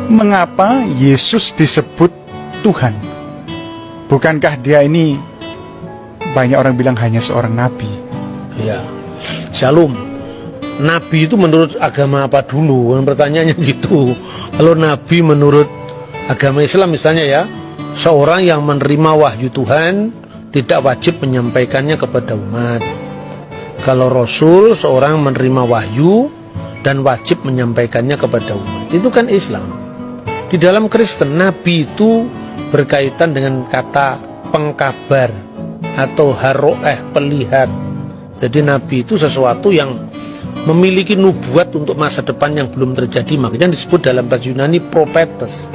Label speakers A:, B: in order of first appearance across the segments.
A: mengapa Yesus disebut Tuhan? Bukankah dia ini, banyak orang bilang, hanya seorang nabi?
B: Ya, Shalom. Nabi itu menurut agama apa dulu? Pertanyaannya gitu. Kalau nabi menurut agama Islam misalnya ya, seorang yang menerima wahyu Tuhan tidak wajib menyampaikannya kepada umat. Kalau Rasul, seorang menerima wahyu dan wajib menyampaikannya kepada umat. Itu kan Islam. Di dalam Kristen, nabi itu berkaitan dengan kata pengkabar atau haroeh, pelihat. Jadi nabi itu sesuatu yang memiliki nubuat untuk masa depan yang belum terjadi. Makanya disebut dalam bahasa Yunani prophetes.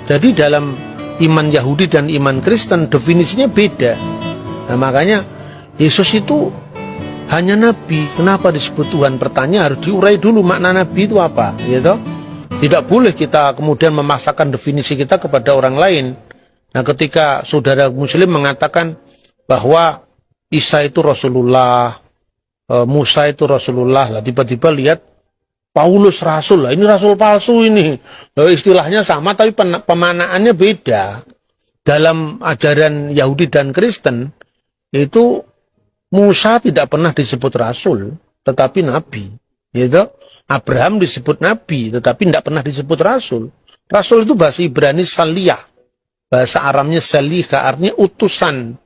B: Jadi dalam iman Yahudi dan iman Kristen definisinya beda. Nah, makanya Yesus itu hanya nabi. Kenapa disebut Tuhan? Pertanyaan harus diurai dulu makna nabi itu apa, gitu. Tidak boleh kita kemudian memaksakan definisi kita kepada orang lain. Nah, ketika saudara Muslim mengatakan bahwa Isa itu Rasulullah, Musa itu Rasulullah, lah tiba-tiba lihat Paulus Rasul, lah ini Rasul palsu ini. Istilahnya sama tapi pemanaannya beda. Dalam ajaran Yahudi dan Kristen itu Musa tidak pernah disebut Rasul, tetapi Nabi. Gitu. Abraham disebut Nabi, tetapi tidak pernah disebut Rasul. Rasul itu bahasa Ibrani saliyah, bahasa Aramnya salihah, artinya utusan,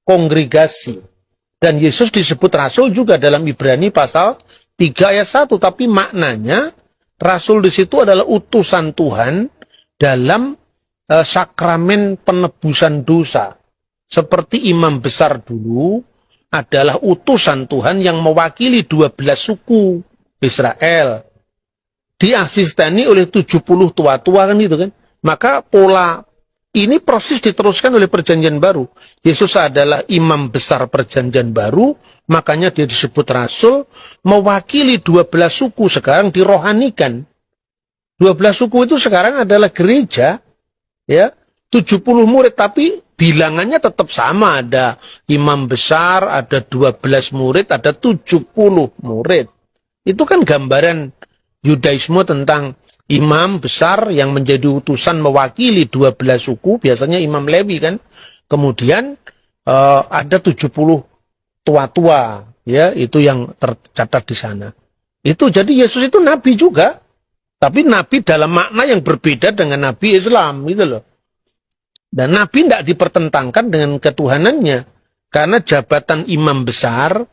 B: kongregasi. Dan Yesus disebut Rasul juga dalam Ibrani pasal 3 ayat 1. Tapi maknanya Rasul di situ adalah utusan Tuhan dalam sakramen penebusan dosa. Seperti imam besar dulu adalah utusan Tuhan yang mewakili 12 suku Israel. Diasisteni oleh 70 tua-tua kan itu kan. Maka pola ini persis diteruskan oleh perjanjian baru. Yesus adalah imam besar perjanjian baru, makanya dia disebut Rasul, mewakili 12 suku, sekarang dirohanikan. 12 suku itu sekarang adalah gereja, ya, 70 murid, tapi bilangannya tetap sama, ada imam besar, ada 12 murid, ada 70 murid. Itu kan gambaran Yudaisme tentang imam besar yang menjadi utusan mewakili 12 suku, biasanya Imam Lewi kan. Kemudian ada 70 tua-tua, ya, itu yang tercatat di sana. Itu jadi Yesus itu nabi juga, tapi nabi dalam makna yang berbeda dengan nabi Islam, gitu loh. Dan nabi tidak dipertentangkan dengan ketuhanannya, karena jabatan imam besar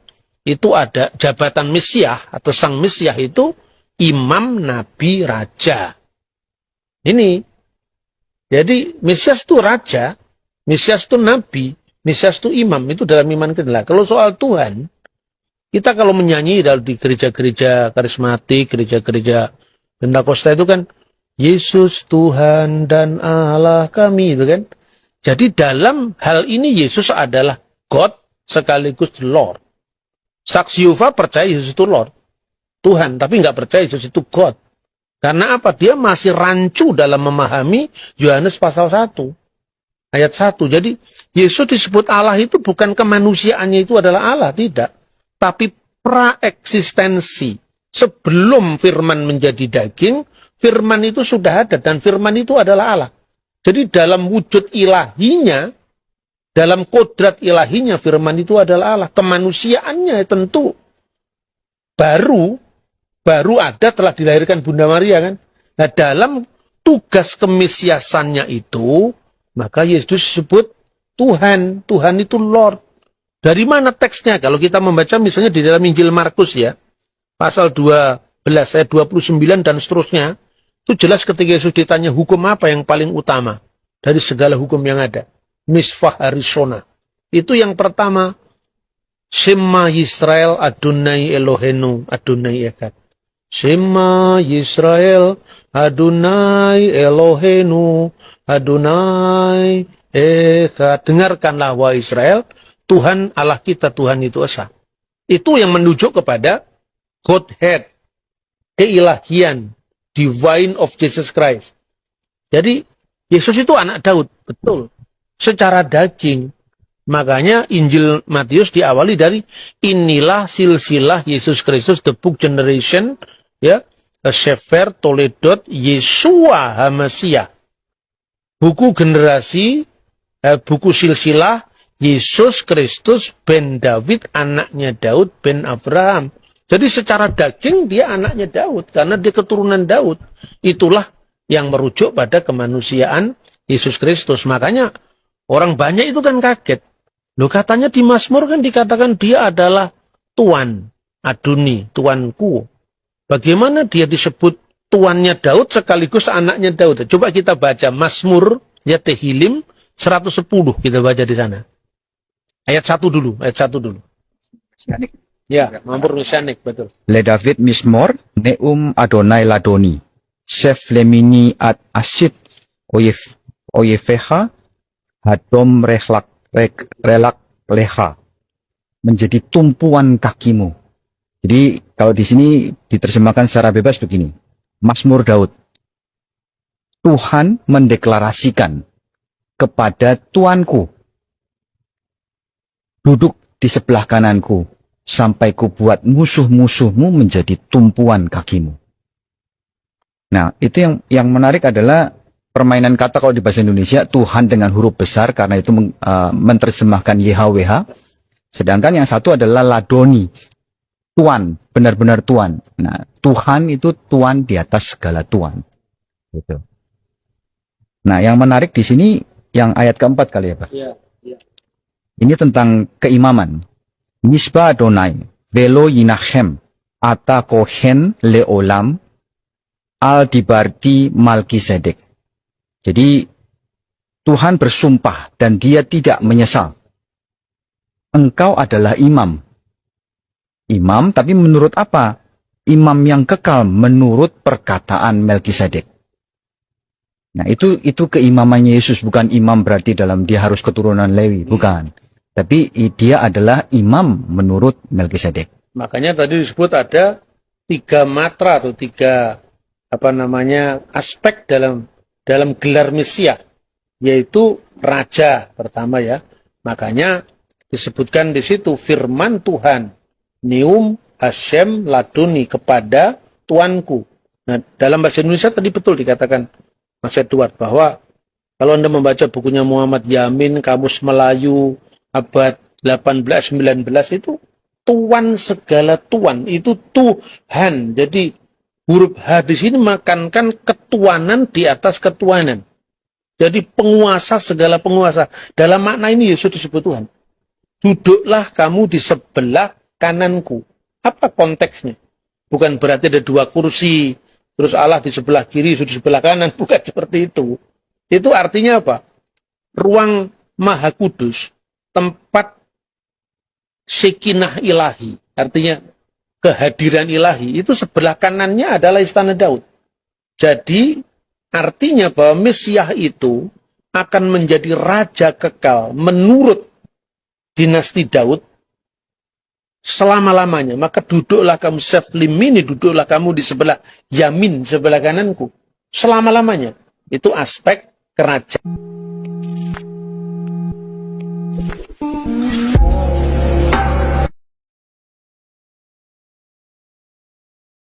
B: itu ada jabatan Mesias atau sang Mesias itu imam, nabi, raja. Ini. Jadi Mesias itu raja, Mesias itu nabi, Mesias itu imam. Itu dalam iman kita. Kalau soal Tuhan, kita kalau menyanyi di gereja-gereja karismatik, gereja-gereja Pentakosta itu kan, Yesus Tuhan dan Allah kami, itu kan. Jadi dalam hal ini Yesus adalah God sekaligus Lord. Saksi Yehova percaya Yesus itu Lord, Tuhan, tapi nggak percaya Yesus itu God. Karena apa? Dia masih rancu dalam memahami Yohanes pasal 1, ayat 1. Jadi, Yesus disebut Allah itu bukan kemanusiaannya itu adalah Allah, tidak. Tapi praeksistensi. Sebelum firman menjadi daging, firman itu sudah ada, dan firman itu adalah Allah. Jadi dalam wujud ilahinya, dalam kodrat ilahinya, firman itu adalah Allah. Kemanusiaannya tentu baru ada telah dilahirkan Bunda Maria kan. Nah, dalam tugas kemesiasannya itu, maka Yesus disebut Tuhan. Tuhan itu Lord. Dari mana teksnya? Kalau kita membaca misalnya di dalam Injil Markus ya, pasal 12 ayat 29 dan seterusnya, itu jelas ketika Yesus ditanya hukum apa yang paling utama dari segala hukum yang ada. Misvah Harishona. Itu yang pertama, Shema Yisrael Adonai Elohenu Adonai Echad. Shema Yisrael Adonai Elohenu Adonai Echad. Dengarkanlah wahai Israel, Tuhan Allah kita, Tuhan itu esa. Itu yang menunjuk kepada Godhead, keilahian, divine of Jesus Christ. Jadi Yesus itu anak Daud, betul, secara daging. Makanya Injil Matius diawali dari inilah silsilah Yesus Kristus, the book generation, ya, Sefer Toledot Yesua HaMasiah. Buku generasi, buku silsilah Yesus Kristus ben David, anaknya Daud ben Abraham. Jadi secara daging dia anaknya Daud, karena dia keturunan Daud. Itulah yang merujuk pada kemanusiaan Yesus Kristus. Makanya orang banyak itu kan kaget. Loh, katanya di Mazmur kan dikatakan dia adalah Tuan, Adoni, Tuanku. Bagaimana dia disebut tuannya Daud sekaligus anaknya Daud? Coba kita baca Mazmur ya Tehillim 110, kita baca di sana. Ayat 1 dulu, ayat 1 dulu. Ya, Mazmur Mesianik, betul.
C: Le David Mismor, Neum Adonai Ladoni, Sef Lemini Ad Asid, Oyefeha, Hadom Relak Leha, menjadi tumpuan kakimu. Jadi kalau di sini diterjemahkan secara bebas begini, Mazmur Daud. Tuhan mendeklarasikan kepada Tuanku, duduk di sebelah kananku, sampai ku buat musuh-musuhmu menjadi tumpuan kakimu. Nah, itu yang menarik adalah permainan kata kalau di bahasa Indonesia, Tuhan dengan huruf besar, karena itu menerjemahkan YHWH. Sedangkan yang satu adalah Ladoni, Tuan, benar-benar Tuan. Nah, Tuhan itu Tuan di atas segala Tuan. Gitu. Nah, yang menarik di sini, yang ayat keempat kali ya Pak?
B: Ya, ya.
C: Ini tentang keimaman. Misbah Adonai, Velo Yinachem, Ata Kohen Leolam, Al Dibarti Malkisedek. Jadi, Tuhan bersumpah dan dia tidak menyesal. Engkau adalah imam. Imam, tapi menurut apa? Imam yang kekal menurut perkataan Melkisedek. Nah, itu keimamannya Yesus, bukan imam berarti dalam dia harus keturunan Lewi, bukan. Tapi dia adalah imam menurut Melkisedek.
B: Makanya tadi disebut ada 3 matra atau 3 aspek dalam gelar Mesias, yaitu raja pertama ya. Makanya disebutkan di situ firman Tuhan, Neum Hashem Ladoni, kepada Tuanku. Nah, dalam bahasa Indonesia tadi betul dikatakan Mas Edward bahwa kalau Anda membaca bukunya Muhammad Yamin, Kamus Melayu abad 18-19 itu Tuan segala Tuan, itu Tuhan. Jadi huruf H di sini menekankan ketuanan di atas ketuanan. Jadi penguasa segala penguasa. Dalam makna ini Yesus disebut Tuhan. Duduklah kamu di sebelah kananku. Apa konteksnya? Bukan berarti ada 2 kursi, terus Allah di sebelah kiri, Yesus di sebelah kanan. Bukan seperti itu. Itu artinya apa? Ruang Maha Kudus, tempat sekinah ilahi, artinya kehadiran ilahi, itu sebelah kanannya adalah istana Daud. Jadi artinya bahwa Mesias itu akan menjadi raja kekal menurut dinasti Daud selama-lamanya. Maka duduklah kamu seflimini, duduklah kamu di sebelah yamin, sebelah kananku selama-lamanya. Itu aspek kerajaan.